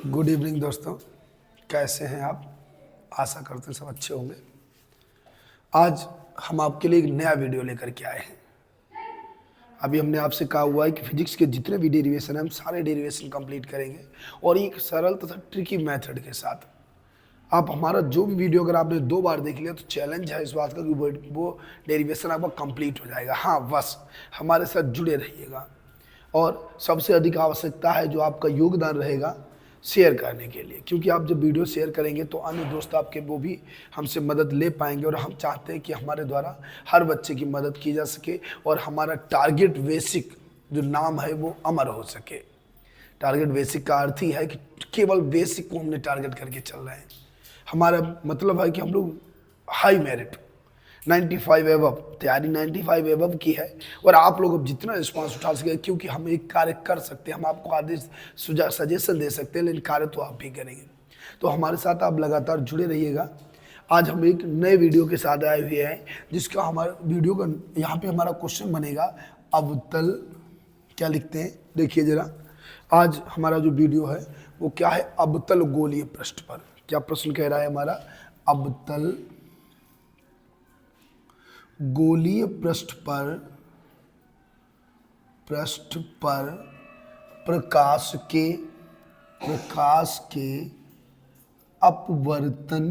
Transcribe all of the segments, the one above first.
Good evening दोस्तों, कैसे हैं आप? आशा करते हैं सब अच्छे होंगे। आज हम आपके लिए एक नया वीडियो लेकर के आए हैं। अभी हमने आपसे कहा हुआ है कि फिजिक्स के जितने भी डेरिवेशन हैं हम सारे डेरिवेशन कंप्लीट करेंगे और एक सरल तथा ट्रिकी मेथड के साथ। आप हमारा जो भी वीडियो अगर आपने 2 बार देख लिया तो चैलेंज है इस बात का कि वो डेरिवेशन आपका कंप्लीट हो जाएगा। हाँ, बस हमारे साथ जुड़े रहिएगा। और सबसे अधिक आवश्यकता है जो आपका योगदान रहेगा शेयर करने के लिए, क्योंकि आप जब वीडियो शेयर करेंगे तो अन्य दोस्त आपके वो भी हमसे मदद ले पाएंगे और हम चाहते हैं कि हमारे द्वारा हर बच्चे की मदद की जा सके और हमारा टारगेट बेसिक जो नाम है वो अमर हो सके। टारगेट बेसिक का अर्थ ही है कि केवल बेसिक को हमने टारगेट करके चल रहे हैं। हमारा मतलब है कि हम लोग हाई मेरिट 95 एबव तैयारी 95 एबव की है और आप लोग अब जितना रिस्पांस उठा सके, क्योंकि हम एक कार्य कर सकते हैं, हम आपको आदेश सजेशन दे सकते हैं, लेकिन कार्य तो आप भी करेंगे। तो हमारे साथ आप लगातार जुड़े रहिएगा। आज हम एक नए वीडियो के साथ आए हुए हैं जिसका हमारा वीडियो का यहाँ पे हमारा क्वेश्चन बनेगा अवतल। क्या लिखते हैं देखिए जरा। आज हमारा जो वीडियो है वो क्या है, अवतल गोलीय पृष्ठ पर। क्या प्रश्न कह रहा है हमारा? अवतल गोलीय पृष्ठ पर प्रकाश के अपवर्तन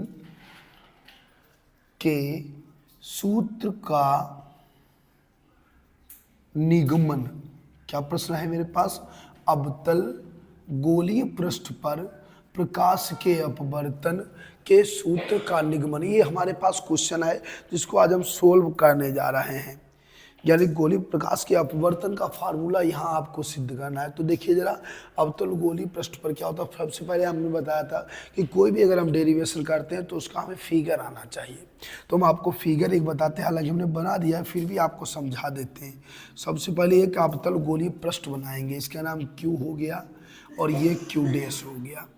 के सूत्र का निगमन। क्या प्रश्न है मेरे पास? अवतल गोलीय पृष्ठ पर प्रकाश के अपवर्तन के सूत्र का निगमन, ये हमारे पास क्वेश्चन है जिसको आज हम सोल्व करने जा रहे हैं। यानी गोलीय प्रकाश के अपवर्तन का फार्मूला यहाँ आपको सिद्ध करना है। तो देखिए जरा, अवतल गोलीय पृष्ठ पर क्या होता है। सबसे पहले हमने बताया था कि कोई भी अगर हम डेरिवेशन करते हैं तो उसका हमें फिगर आना चाहिए। तो हम आपको फिगर एक बताते हैं, हालांकि हमने बना दिया है फिर भी आपको समझा देते हैं। सबसे पहले एक अवतल गोलीय पृष्ठ बनाएंगे, इसका नाम क्यू हो गया और ये क्यू डैश हो गया।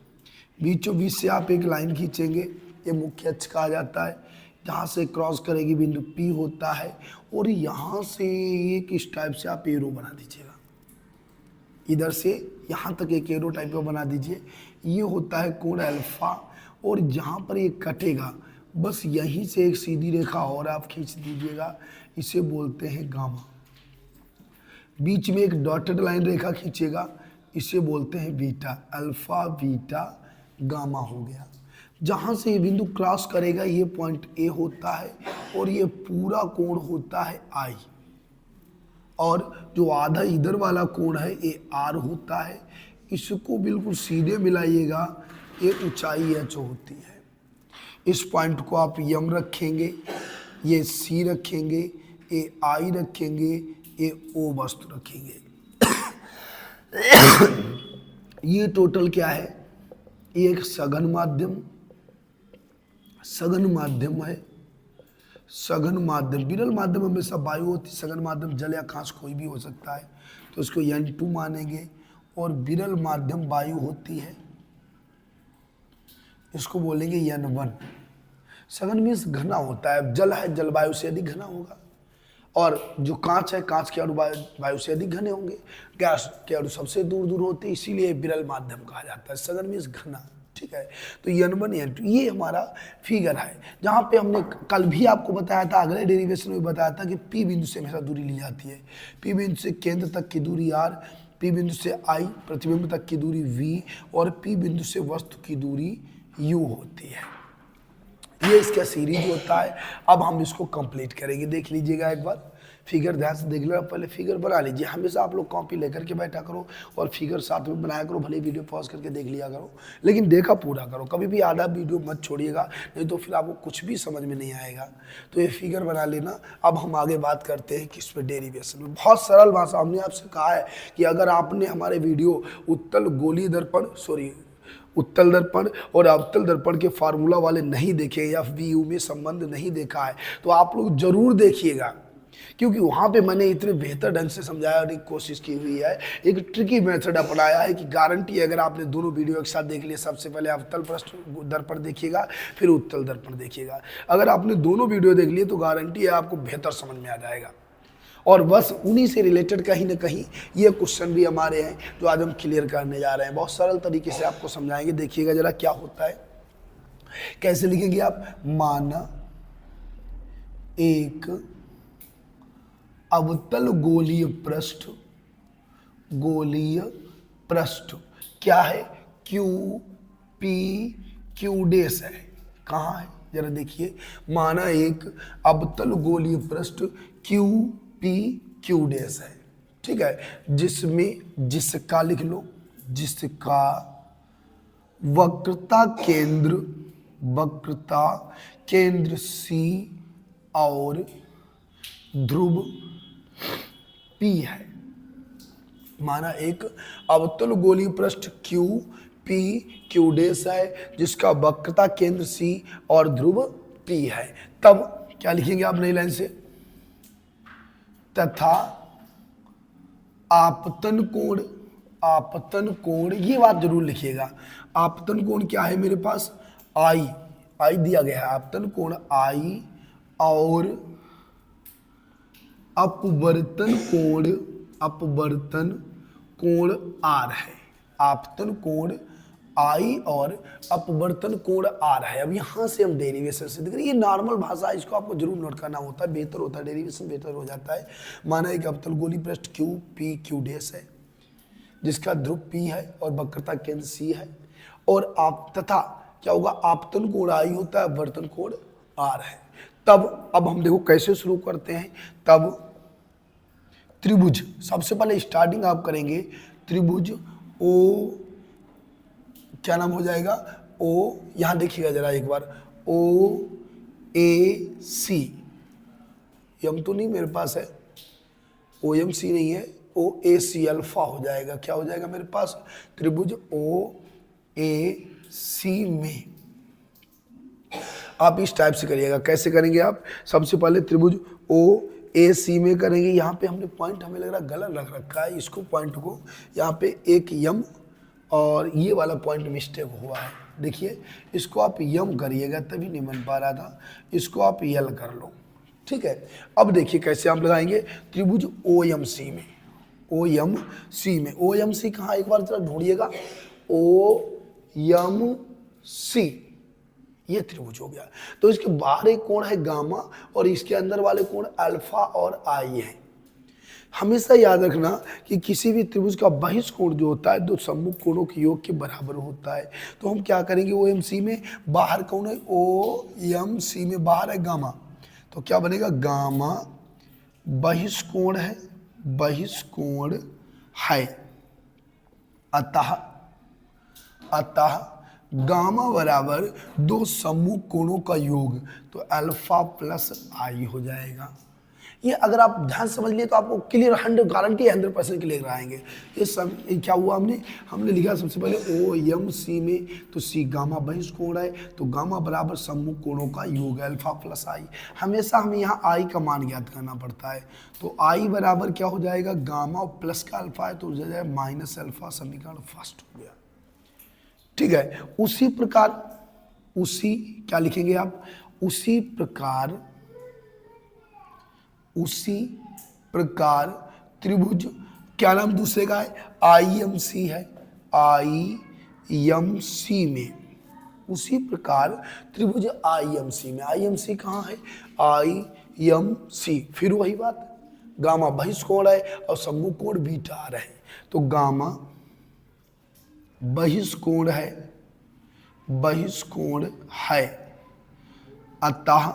बीचों बीच से आप एक लाइन खींचेंगे, ये मुख्य अक्ष कहा जाता है। जहाँ से क्रॉस करेगी बिंदु P होता है और यहाँ से एक इस टाइप से आप एरो बना दीजिएगा। इधर से यहाँ तक एक एरो टाइप का बना दीजिए। ये होता है कोण अल्फा और जहाँ पर ये कटेगा बस यहीं से एक सीधी रेखा और आप खींच दीजिएगा, इसे बोलते हैं गामा। बीच में एक डॉटेड लाइन रेखा खींचेगा, इसे बोलते हैं बीटा। अल्फा बीटा गामा हो गया। जहाँ से ये बिंदु क्रॉस करेगा ये पॉइंट ए होता है और ये पूरा कोण होता है आई, और जो आधा इधर वाला कोण है ये आर होता है। इसको बिल्कुल सीधे मिलाइएगा, ये ऊंचाई एच होती है। इस पॉइंट को आप यम रखेंगे, ये सी रखेंगे, ये आई रखेंगे, ये ओ वस्तु रखेंगे। ये टोटल क्या है? ये एक सघन माध्यम है। सघन माध्यम, विरल माध्यम हमेशा वायु होती है, सघन माध्यम जल या कांच कोई भी हो सकता है, तो इसको N2 मानेंगे। और विरल माध्यम वायु होती है, इसको बोलेंगे N1। सघन मीन्स घना होता है, जल है जलवायु से अधिक घना होगा, और जो कांच है कांच के अणु वायु से अधिक घने होंगे। गैस के अणु सबसे दूर दूर होते हैं, इसीलिए विरल माध्यम कहा जाता है। सघन मीन्स घना, ठीक है। तो N1 N2 ये हमारा फिगर है, जहाँ पे हमने कल भी आपको बताया था, अगले डेरिवेशन में बताया था कि P बिंदु से हमेशा दूरी ली जाती है। P बिंदु से केंद्र तक की दूरी R, P बिंदु से I प्रतिबिंब तक की दूरी V और P बिंदु से वस्तु की दूरी U होती है। ये इसका सीरीज होता है। अब हम इसको कंप्लीट करेंगे, देख लीजिएगा एक बार। फिगर ध्यान से देख लो, पहले फिगर बना लीजिए। हमेशा आप लोग कॉपी लेकर के बैठा करो और फिगर साथ में बनाया करो, भले वीडियो पॉज करके देख लिया करो, लेकिन देखा पूरा करो। कभी भी आधा वीडियो मत छोड़िएगा, नहीं तो फिर आपको कुछ भी समझ में नहीं आएगा। तो ये फिगर बना लेना। अब हम आगे बात करते हैं किस पे, डेरिवेशन में। बहुत सरल भाषा, हमने आपसे कहा है कि अगर आपने हमारे वीडियो उत्तल गोलीय दर्पण उत्तल दर्पण और अवतल दर्पण के फार्मूला वाले नहीं देखे या FVU में संबंध नहीं देखा है तो आप लोग जरूर देखिएगा, क्योंकि वहाँ पे मैंने इतने बेहतर ढंग से समझाने की कोशिश की हुई है। एक ट्रिकी मेथड अपनाया है कि गारंटी है, अगर आपने दोनों वीडियो एक साथ देख लिए, सबसे पहले अवतल पृष्ठ दर्पण देखिएगा फिर उत्तल दर्पण देखिएगा। अगर आपने दोनों वीडियो देख लिए तो गारंटी है आपको बेहतर समझ में आ जाएगा। और बस उन्हीं से रिलेटेड कहीं ना कहीं ये क्वेश्चन भी हमारे हैं जो आज हम क्लियर करने जा रहे हैं। बहुत सरल तरीके से आपको समझाएंगे, देखिएगा जरा क्या होता है। कैसे लिखेंगे आप? माना एक अवतल गोलीय पृष्ठ क्या है? क्यू पी क्यू डैश है। कहाँ है जरा देखिए। माना एक अवतल गोलीय पृष्ठ क्यू पी क्यू डैश है, ठीक है, जिसका लिख लो, जिसका वक्रता केंद्र सी और ध्रुव P है। माना एक अवतल गोलीय पृष्ठ क्यू पी क्यू डैश है जिसका वक्रता केंद्र C और ध्रुव P है। तब क्या लिखेंगे आप नई लाइन से? तथा आपतन कोण, ये बात जरूर लिखिएगा। आपतन कोण क्या है मेरे पास? आई दिया गया है। आपतन कोण आई और अपवर्तन कोण आर है। आपतन कोण आई और अपवर्तन कोण आर है। अब यहां से हम डेरिवेशन से देख रहे हैं, ये नॉर्मल भाषा है, इसको आपको जरूर नोट करना होता है, बेहतर होता है, डेरिवेशन बेहतर हो जाता है। माना एक अवतल गोलीय पृष्ठ क्यू पी क्यू डैश है जिसका ध्रुव P है और वक्रता केंद्र C है, और आप तथा क्या होगा? आपतन कोण आई होता है, अपवर्तन कोण आर है। तब अब हम देखो कैसे शुरू करते हैं। तब त्रिभुज, सबसे पहले स्टार्टिंग आप करेंगे त्रिभुज ओ, क्या नाम हो जाएगा? ओ, यहां देखिएगा जरा एक बार, ओ ए सी, यम तो नहीं मेरे पास है, ओ एम सी नहीं है, ओ ए सी अल्फा हो जाएगा। क्या हो जाएगा मेरे पास? त्रिभुज ओ ए सी में आप इस टाइप से करिएगा। कैसे करेंगे आप? सबसे पहले त्रिभुज ओ ए सी में करेंगे। यहाँ पे हमने पॉइंट, हमें लग रहा गलत रख रखा है, इसको पॉइंट को यहाँ पे एक यम और ये वाला पॉइंट मिस्टेक हुआ है। देखिए इसको आप यम करिएगा, तभी नहीं बन पा रहा था, इसको आप यल कर लो, ठीक है। अब देखिए कैसे आप लगाएंगे त्रिभुज ओ एम सी में। ओ एम सी कहाँ? एक बार जरा ढूंढिएगा। ओ एम सी, ये त्रिभुज हो गया। तो इसके बाहर एक कोण है गामा और इसके अंदर वाले कोण अल्फा और आई है। हमेशा याद रखना कि किसी भी त्रिभुज का बहिष्कोण जो होता है दो सम्मुख कोणों के योग के बराबर होता है। तो हम क्या करेंगे? ओ एम सी में बाहर कौन है? ओ एम सी में बाहर है गामा, तो क्या बनेगा? गामा बहिष्कोण है। अतः गामा बराबर दो सम्मुख कोणों का योग, तो अल्फा प्लस आई हो जाएगा। ये अगर आप ध्यान समझ लिए तो आपको क्लियर 100 गारंटी 100% क्लियर आएंगे। ये सब क्या हुआ? हमने लिखा सबसे पहले ओ एम सी में, तो सी गामा बहिष्कोण है, तो गामा बराबर सम्मुख कोणों का योग अल्फा प्लस आई। हमेशा हमें यहाँ आई का मान ज्ञात करना पड़ता है, तो आई बराबर क्या हो जाएगा? गामा प्लस का अल्फा है तो हो जाएगा माइनस अल्फा। समीकरण फर्स्ट हो गया, ठीक है। उसी क्या लिखेंगे आप? उसी प्रकार त्रिभुज, क्या नाम दूसरे का है? IMC है। IMC में, उसी प्रकार त्रिभुज IMC में, IMC कहाँ है? IMC, फिर वही बात, गामा बहिष्कोण है और सम्मुख कोण बीटा आ रहे हैं, तो गामा बहिष्कोण है, अतः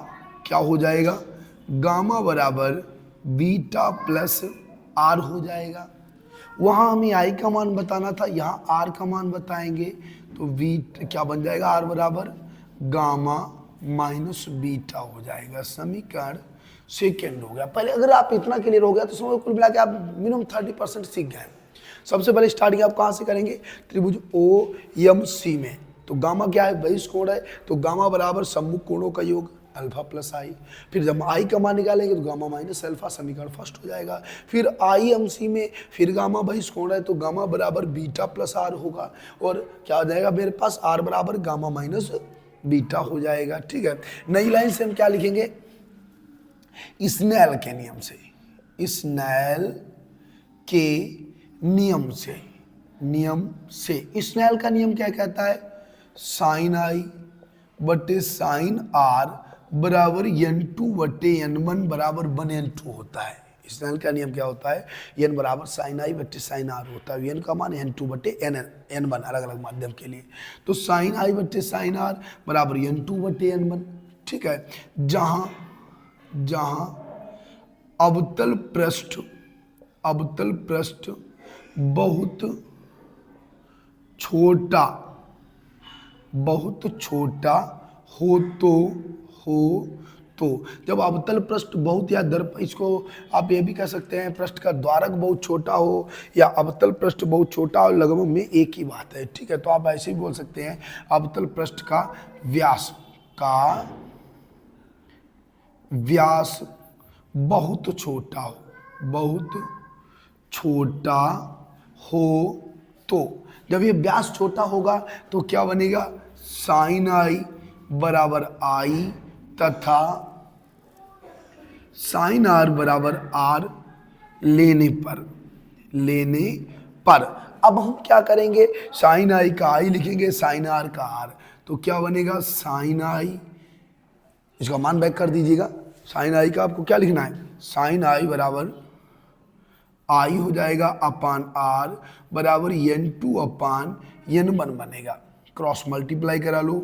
क्या हो जाएगा? गामा बराबर बीटा प्लस आर हो जाएगा। वहाँ हमें आई का मान बताना था, यहाँ आर का मान बताएंगे, तो क्या बन जाएगा? आर बराबर गामा माइनस बीटा हो जाएगा। समीकरण सेकेंड हो गया। पहले अगर आप इतना क्लियर हो गया तो समझो कुल मिला के आप मिनिमम 30% सीख गए। सबसे पहले स्टार्टिंग आप कहाँ से करेंगे? त्रिभुज ओ एम सी में, तो गामा क्या है? बहिष्कोण है, तो गामा बराबर सम्मुख कोणों का योग अल्फा प्लस आई। फिर जब आई का मान निकालेंगे तो गामा माइनस अल्फा, समीकरण फर्स्ट हो जाएगा। फिर IMC में फिर गामा बहिष्कोण है, तो गामा बराबर बीटा प्लस आर होगा, और क्या हो जाएगा मेरे पास? आर बराबर गामा माइनस बीटा हो जाएगा, ठीक है। नई लाइन से हम क्या लिखेंगे? स्नेल के नियम से, स्नेल के नियम से स्नेल का नियम क्या कहता है, साइन आई बटे साइन आर बराबर n2 बटे n1 बराबर 1n2 होता है। स्नेल का नियम क्या होता है, n बराबर साइन आई बटे साइन आर होता है, n का मान n2 बटे n1 अलग अलग माध्यम के लिए। तो साइन आई बटे साइन आर बराबर n2 बटे n1। ठीक है, जहां अवतल पृष्ठ बहुत छोटा हो तो जब अवतल पृष्ठ बहुत या इसको आप ये भी कह सकते हैं पृष्ठ का द्वारक बहुत छोटा हो या अवतल पृष्ठ बहुत छोटा हो, लगभग में एक ही बात है। ठीक है, तो आप ऐसे ही बोल सकते हैं अवतल पृष्ठ का व्यास बहुत छोटा हो तो जब ये व्यास छोटा होगा तो क्या बनेगा, साइन आई बराबर आई तथा साइन आर बराबर आर लेने पर। अब हम क्या करेंगे, साइन आई का आई लिखेंगे, साइन आर का आर, तो क्या बनेगा साइन आई, इसका मान बैक कर दीजिएगा। साइन आई का आपको क्या लिखना है, साइन आई बराबर आई हो जाएगा अपान आर बराबर n2 अपान n1 बनेगा। क्रॉस मल्टीप्लाई करा लो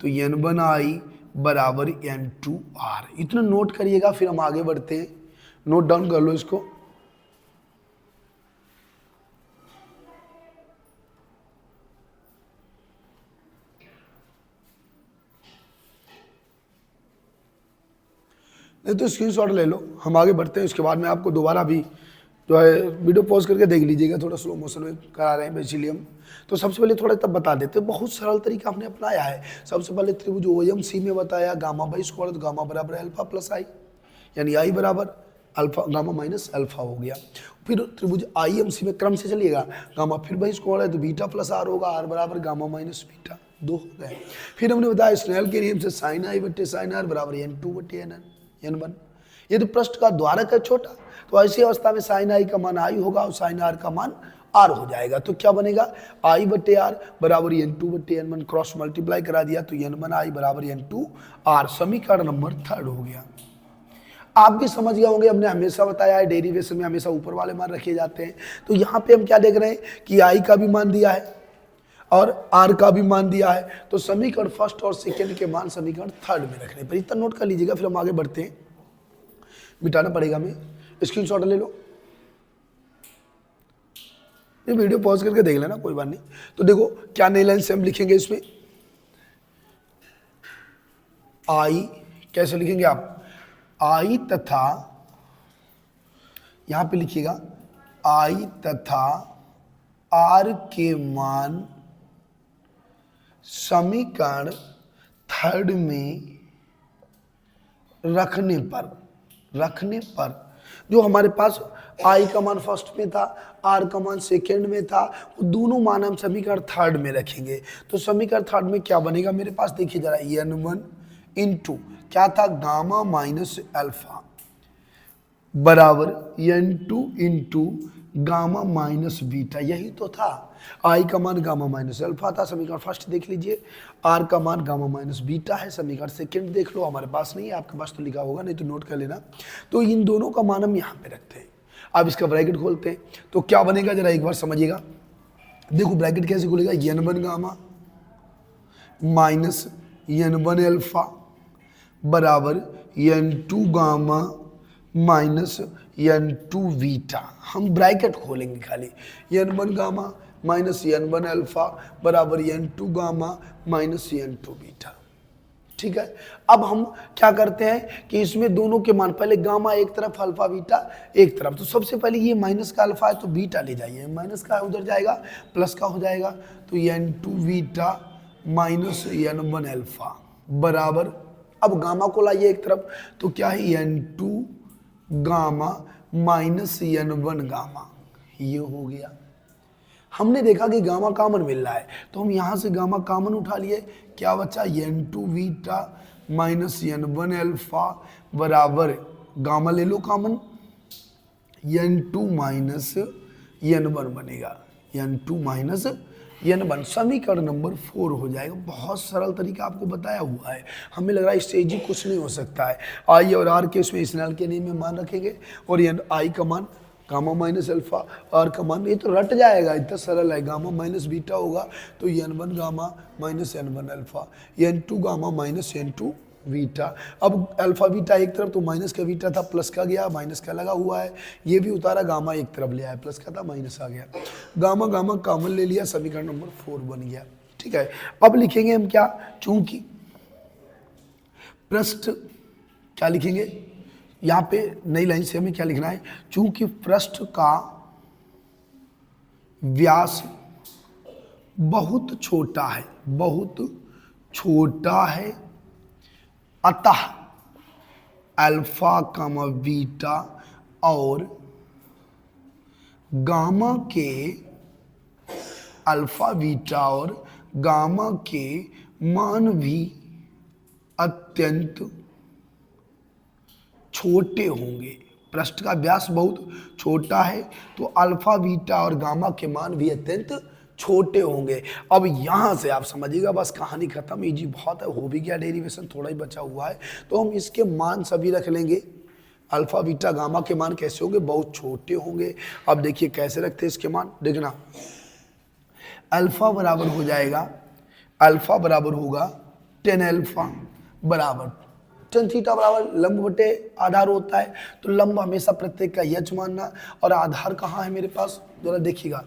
तो n1 आई बराबर n2 आर। इतना नोट करिएगा, फिर हम आगे बढ़ते हैं। नोट डाउन कर लो इसको। नहीं तो स्क्रीनशॉट ले लो, हम आगे बढ़ते हैं। उसके बाद में आपको दोबारा भी जो है वीडियो पॉज करके देख लीजिएगा, थोड़ा स्लो मोशन में करा रहे हैं इसीलिए हम। तो सबसे पहले थोड़ा तब बता देते हैं, बहुत सरल तरीका आपने अपनाया है। सबसे पहले त्रिभुज OMC में बताया गामा बाई स्क्वायर, तो गामा बराबर अल्फा प्लस आई, यानी आई बराबर अल्फा गामा माइनस अल्फा हो गया। फिर त्रिभुज IMC में क्रम से चलिएगा, गामा फिर बाई स्क्वायर है तो बीटा प्लस आर होगा, आर बराबर गामा माइनस बीटा, 2 हो गए। फिर हमने बताया स्नेल के नियम से साइन आई बटे साइन आर बराबर n2 बटे n1। ये तो पृष्ठ का द्वारक है छोटा, तो ऐसी अवस्था में साइन आई का मान आई होगा और साइन आर का मान आर हो जाएगा। तो क्या बनेगा, आई बटे आर बराबर n2 बटे n1, क्रॉस मल्टीप्लाई करा दिया तो n1 आई बराबर n2 आर। समीकरण नंबर 3 हो गया। आप भी समझ गए होंगे, हमने हमेशा बताया है डेरिवेशन में हमेशा ऊपर वाले मान रखे जाते हैं। तो यहाँ पे हम क्या देख रहे हैं कि आई का भी मान दिया है और आर का भी मान दिया है, तो समीकरण फर्स्ट और सेकेंड के मान समीकरण 3 में रखने पर। इतना नोट कर लीजिएगा, फिर हम आगे बढ़ते हैं। मिटाना पड़ेगा, हमें स्क्रीनशॉट ले लो, ये वीडियो पॉज करके देख लेना, कोई बात नहीं। तो देखो क्या नई लाइन से हम लिखेंगे इसमें, आई कैसे लिखेंगे आप, आई तथा यहां पे लिखिएगा आई तथा आर के मान समीकरण 3 में रखने पर जो हमारे पास आई का मान फर्स्ट में था, आर का मान सेकेंड में था, वो दोनों मान हम समीकरण 3 में रखेंगे। तो समीकरण 3 में क्या बनेगा मेरे पास, देखिए जरा, n1 इंटू क्या था, गामा माइनस अल्फा बराबर n2 into gamma minus beta, यही तो था। आई का मान गामा माइनस अल्फा था, समीकरण फर्स्ट देख लीजिए। आर का मान गामा माइनस बीटा है, समीकरण सेकंड देख लो, हमारे पास नहीं है, आपके पास तो लिखा होगा, नहीं तो नोट कर लेना। तो इन दोनों का मान हम यहाँ पे रखते हैं। अब इसका ब्रैकेट खोलते हैं तो क्या बनेगा, जरा एक बार समझिएगा। देखो ब्रैकेट कैसे खुलेगा, n1 gamma minus n1 alpha बराबर n2 gamma minus n2 beta. हम ब्रैकेट खोलेंगे खाली, n1 gamma minus n1 alpha बराबर n2 gamma minus n2 beta. ठीक है, अब हम क्या करते हैं कि इसमें दोनों के मान, पहले गामा एक तरफ, अल्फा बीटा एक तरफ। तो सबसे पहले ये माइनस का अल्फा है तो बीटा ले जाइए, माइनस का उधर जाएगा, प्लस का हो जाएगा, तो n2 beta minus n1 alpha बराबर, अब गामा को लाइए एक तरफ, तो क्या है n2 gamma minus n1 gamma, ये हो गया। हमने देखा कि गामा कॉमन मिल रहा है तो हम यहाँ से गामा कॉमन उठा लिए, क्या बचा, n2 beta minus n1 alpha बराबर, गामा ले लो कॉमन, n2 माइनस n1 बनेगा, n2 माइनस n1 समीकरण नंबर 4 हो जाएगा। बहुत सरल तरीका आपको बताया हुआ है, हमें लग रहा है इससे इजी कुछ नहीं हो सकता है। आई और आर के उसमें स्नेल के नियम में मान रखेंगे और ये आई का मान गामा माइनस अल्फा, आर का मान ये तो रट जाएगा, इतना सरल है। गामा माइनस बीटा होगा तो n1 gamma minus n1 alpha, n2 gamma minus n2 beta. अब अल्फा बीटा एक तरफ तो माइनस का बीटा था प्लस का गया, माइनस का लगा हुआ है, ये भी उतारा, गामा एक तरफ ले आया, प्लस का था माइनस आ गया, गामा गामा कॉमन ले लिया, समीकरण नंबर 4 बन गया। ठीक है, अब लिखेंगे हम क्या, चूंकि पृष्ठ, क्या लिखेंगे यहाँ पे नई लाइन से हमें क्या लिखना है, चूंकि पृष्ठ का व्यास बहुत छोटा है, बहुत छोटा है, अतः अल्फा कामा बीटा और गामा के, अल्फा बीटा और गामा के मान भी अत्यंत छोटे होंगे। पृष्ठ का व्यास बहुत छोटा है तो अल्फा बीटा और गामा के मान भी अत्यंत छोटे होंगे। अब यहाँ से आप समझिएगा, बस कहानी खत्म, इजी बहुत है, हो भी गया डेरिवेशन, थोड़ा ही बचा हुआ है। तो हम इसके मान सभी रख लेंगे, अल्फा बीटा गामा के मान कैसे होंगे, बहुत छोटे होंगे। अब देखिए कैसे रखते हैं इसके मान, देखना अल्फा बराबर हो जाएगा, अल्फा बराबर होगा 10 अल्फा बराबर tan थीटा बराबर लंब बटे आधार होता है, तो लंब हमेशा प्रत्येक का यच मानना, और आधार कहाँ है मेरे पास, जरा देखिएगा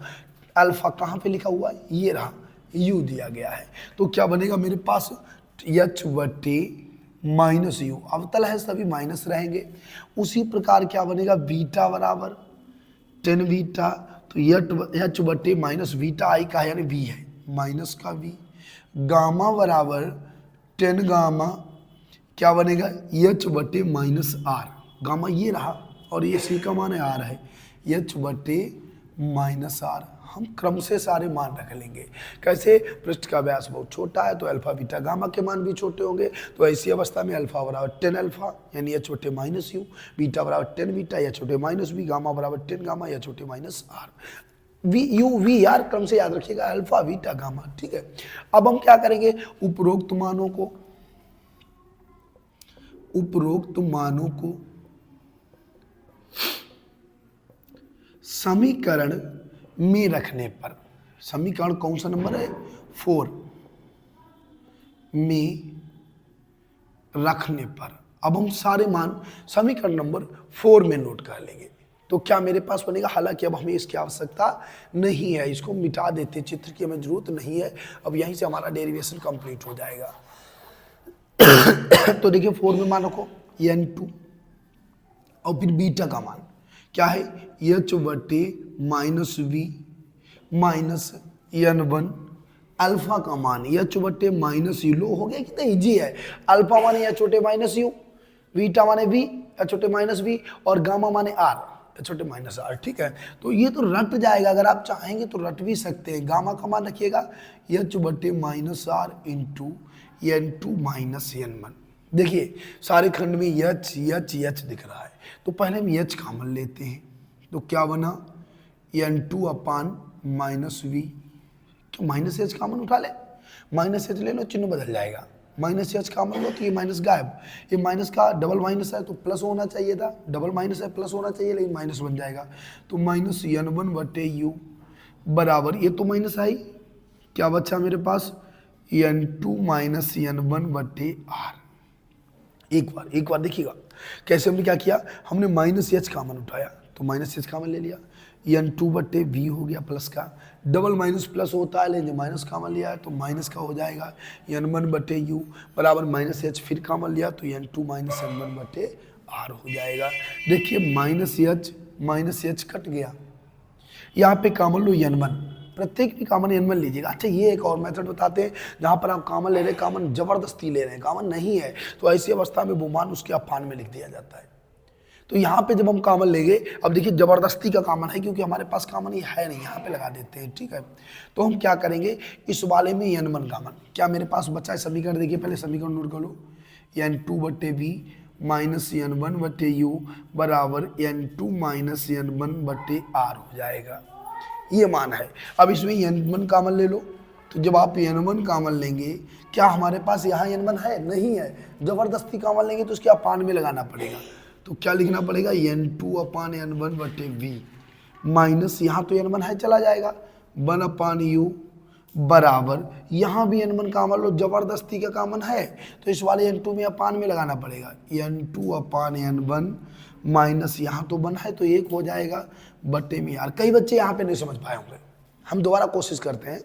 अल्फा कहाँ पे लिखा हुआ है, ये रहा, u दिया गया है, तो क्या बनेगा मेरे पास h बटे माइनस यू, अवतल है सभी माइनस रहेंगे। उसी प्रकार क्या बनेगा, बीटा बराबर 10 बीटा, तो h बटे माइनस बीटा आई का है यानी v है, माइनस का v, गामा बराबर 10 गामा, क्या बनेगा h बटे माइनस आर, गामा ये रहा और ये सी का मान है आर है, h बटे माइनस आर। हम क्रम से सारे मान रख लेंगे, कैसे, पृष्ठ का व्यास बहुत छोटा है तो अल्फा बीटा गामा के मान भी छोटे होंगे, तो ऐसी अवस्था में अल्फा बराबर 10 अल्फा यानी h बटे माइनस यू, बीटा बराबर 10 बीटा h बटे माइनस वी, गामा बराबर 10 गामा h बटे minus R, V U V R क्रम से याद रखिएगा, अल्फा बीटा गामा। ठीक है, अब हम क्या करेंगे, उपरोक्त मानों को समीकरण में रखने पर, समीकरण कौन सा नंबर है 4 में रखने पर, अब हम सारे मान समीकरण नंबर 4 में नोट कर लेंगे, तो क्या मेरे पास बनेगा, हालांकि अब हमें इसकी आवश्यकता नहीं है, इसको मिटा देते, चित्र की हमें जरूरत नहीं है, अब यहीं से हमारा डेरिवेशन कंप्लीट हो जाएगा। तो देखिए 4 में मान रखो n2 और फिर बीटा का मान क्या है, h बटे minus we minus n1, alpha का मान h बटे माइनस यू, लो हो गया, कितना इजी है, अल्फा माने h बटे माइनस यू, बीटा माने v h बटे माइनस वी, और गामा माने r h बटे माइनस आर। ठीक है, तो ये तो रट जाएगा, अगर आप चाहेंगे तो रट भी सकते हैं। गामा का मान रखिएगा h बटे minus are into n2 minus n1। देखिए सारे खंड में h दिख रहा है, तो पहले हम h कॉमन लेते हैं, तो क्या बना n2 अपान माइनस वी, क्यों माइनस h कॉमन उठा ले, माइनस h ले लो, चिन्ह बदल जाएगा, माइनस h कॉमन लो तो ये माइनस गायब, ये माइनस का डबल माइनस है तो प्लस होना चाहिए था, डबल माइनस है प्लस होना चाहिए, लेकिन माइनस बन जाएगा, तो माइनस n1 बटे यू बराबर, ये तो माइनस आई, क्या बचा मेरे पास n2 माइनस n1 बटे आर। एक बार देखिएगा कैसे हमने क्या किया, हमने माइनस h कॉमन उठाया तो माइनस h कॉमन ले लिया, n2 बटे v हो गया प्लस का, डबल माइनस प्लस होता है लेकिन माइनस कॉमन लिया है तो माइनस का हो जाएगा, n1 बटे u बराबर माइनस h फिर कॉमन लिया तो n2 माइनस n1 बटे r हो जाएगा। देखिए माइनस h कट गया, यहाँ पे कॉमन लो n1, प्रत्येक भी कॉमन n1 लीजिएगा। अच्छा ये एक और मेथड बताते हैं जहाँ पर आप कॉमन ले रहे हैं, कॉमन जबरदस्ती ले रहे हैं, कॉमन नहीं है तो ऐसी अवस्था में वो मान उसके अपान में लिख दिया जाता है। तो यहाँ पे जब हम कॉमन लेंगे, अब देखिए जबरदस्ती का कॉमन है क्योंकि हमारे पास कॉमन ये है नहीं, यहाँ पे लगा देते हैं। ठीक है, तो हम क्या करेंगे, इस वाले में n1 कॉमन, क्या मेरे पास बचा है समीकरण, देखिए पहले समीकरण नोट कर लो, n2 बटे v माइनस n1 बटे यू बराबर n2 माइनस n1 बटे आर हो जाएगा। ये मान है। अब इसमें n1 कॉमन ले लो, तो जब आप n1 कॉमन लेंगे, क्या हमारे पास यहाँ n1 है? नहीं है। जबरदस्ती कॉमन लेंगे तो उसके अपान में लगाना पड़ेगा। तो क्या लिखना पड़ेगा? n2 अपान n1 बटे वी माइनस यहाँ तो n1 है, चला जाएगा 1 अपान यू बराबर यहाँ भी n1 कॉमन लो, जबरदस्ती का कॉमन है तो इस वाले n2 में अपान में लगाना पड़ेगा। n2 अपान n1 माइनस यहाँ तो 1 है तो 1 हो जाएगा बटे में। यार कई बच्चे यहाँ पे नहीं समझ पाए होंगे, हम दोबारा कोशिश करते हैं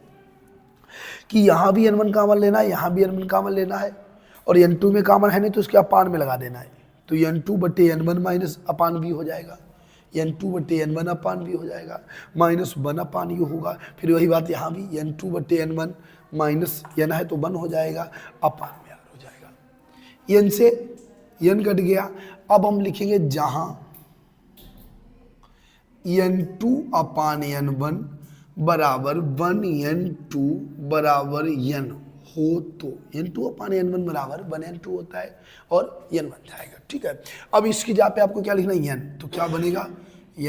कि यहाँ भी n1 कॉमन लेना है, यहाँ भी n1 कॉमन लेना है और n2 में कॉमन है नहीं तो उसके अपान में लगा देना है। तो n2 बटे n1 माइनस अपान भी हो जाएगा, n2 बटे n1 अपान भी हो जाएगा, माइनस 1 अपान यू होगा। फिर वही बात यहाँ भी n2 बटे n1 माइनस n है तो 1 हो जाएगा, अपान में r हो जाएगा। n से n कट गया। अब हम लिखेंगे जहाँ n2 अपान n1 बराबर 1n2 बराबर n हो तो n2 अपान n1 बराबर 1n2 होता है और n बन जाएगा। ठीक है, अब इसकी जगह पे आपको क्या लिखना है? n। तो क्या बनेगा?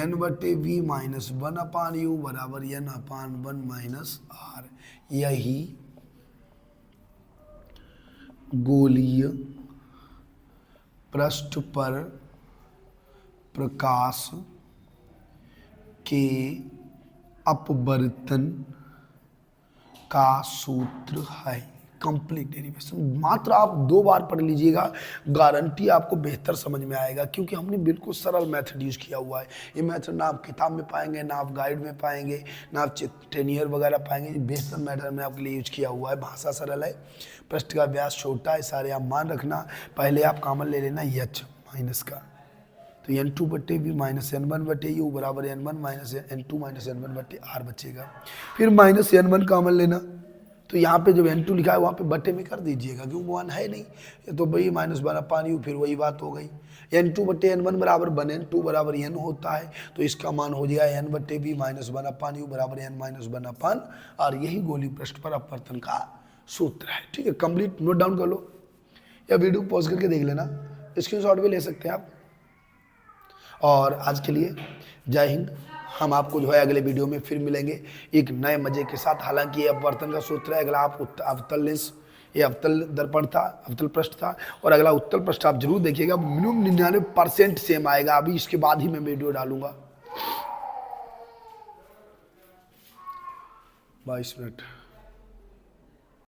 n बटे वी माइनस 1 अपान यू बराबर n अपान 1 माइनस आर। यही गोलीय पृष्ठ पर प्रकाश के अपवर्तन का सूत्र है। कंप्लीट डेरिवेशन मात्र आप 2 बार पढ़ लीजिएगा, गारंटी आपको बेहतर समझ में आएगा, क्योंकि हमने बिल्कुल सरल मेथड यूज किया हुआ है। ये मेथड ना आप किताब में पाएंगे, ना आप गाइड में पाएंगे, ना आप ट्रेनियर वगैरह पाएंगे। बेहतर मेथड में आपके लिए यूज किया हुआ है। भाषा सरल है, पृष्ठ का व्यास छोटा है, सारे आप मान रखना। पहले आप कॉमन ले लेना h माइनस का, तो n2 बटे वी माइनस n1 बटे यू बराबर n1 minus n2 minus n1 बटे आर बचेगा। फिर माइनस n1 कॉमन लेना, तो यहाँ पे जब n2 लिखा है वहाँ पे बटे में कर दीजिएगा, क्योंकि 1 है नहीं, तो भाई माइनस 1 अपान यू, फिर वही बात हो गई। n2 बटे n1 बराबर 1 n2 बराबर n होता है, तो इसका मान हो जाएगा n बटे वी माइनस 1 अपान यू बराबर n माइनस 1 अपान आर। यही गोली पृष्ठ पर अपवर्तन का सूत्र है। ठीक है, कंप्लीट नोट डाउन कर लो या वीडियो पॉज करके देख लेना, स्क्रीनशॉट भी ले सकते हैं आप। और आज के लिए जय हिंद। हम आपको जो है अगले वीडियो में फिर मिलेंगे एक नए मजे के साथ। हालांकि ये अपवर्तन का सूत्र है, अगला आप अवतल लेंस, ये अवतल दर्पण था, अवतल पृष्ठ था, और अगला उत्तल पृष्ठ आप जरूर देखिएगा, मिनिमम 99% सेम आएगा। अभी इसके बाद ही मैं वीडियो डालूंगा। 22 मिनट।